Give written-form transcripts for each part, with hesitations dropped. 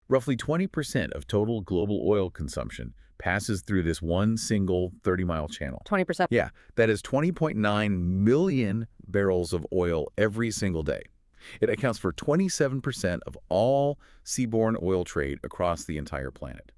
Roughly 20% of total global oil consumption passes through this one single 30-mile channel. 20%. Yeah, that is 20.9 million barrels of oil every single day. It accounts for 27% of all seaborne oil trade across the entire planet.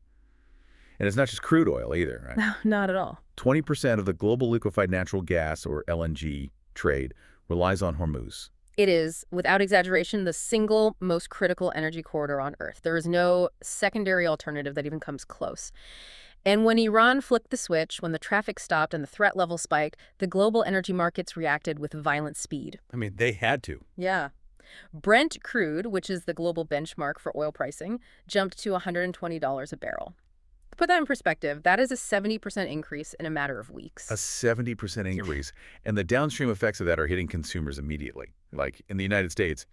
And it's not just crude oil either, right? No, not at all. 20% of the global liquefied natural gas, or LNG, trade relies on Hormuz. It is, without exaggeration, the single most critical energy corridor on Earth. There is no secondary alternative that even comes close. And when Iran flicked the switch, when the traffic stopped and the threat level spiked, the global energy markets reacted with violent speed. I mean, they had to. Yeah. Brent crude, which is the global benchmark for oil pricing, jumped to $120 a barrel. To put that in perspective, that is a 70% increase in a matter of weeks. A 70% increase. And the downstream effects of that are hitting consumers immediately. Like in the United States,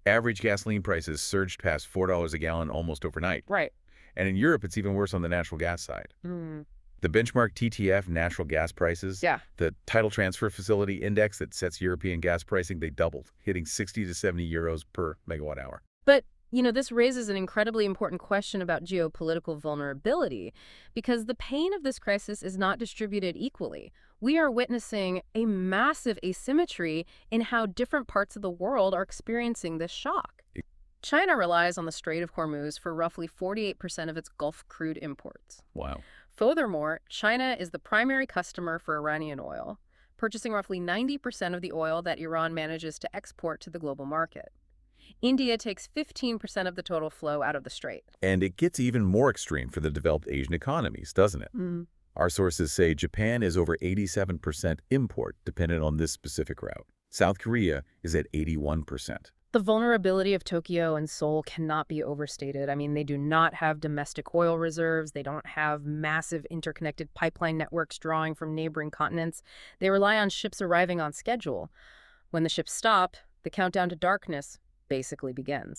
average gasoline prices surged past $4 a gallon almost overnight. Right. And in Europe, it's even worse on the natural gas side. Mm. The benchmark TTF natural gas prices, Yeah. the tidal transfer facility index that sets European gas pricing, they doubled, hitting 60 to 70 euros per megawatt hour. But, this raises an incredibly important question about geopolitical vulnerability, because the pain of this crisis is not distributed equally. We are witnessing a massive asymmetry in how different parts of the world are experiencing this shock. China relies on the Strait of Hormuz for roughly 48% of its Gulf crude imports. Wow. Furthermore, China is the primary customer for Iranian oil, purchasing roughly 90% of the oil that Iran manages to export to the global market. India takes 15% of the total flow out of the strait. And it gets even more extreme for the developed Asian economies, doesn't it? Mm. Our sources say Japan is over 87% import dependent on this specific route. South Korea is at 81%. The vulnerability of Tokyo and Seoul cannot be overstated. I mean, they do not have domestic oil reserves. They don't have massive interconnected pipeline networks drawing from neighboring continents. They rely on ships arriving on schedule. When the ships stop, the countdown to darkness basically begins.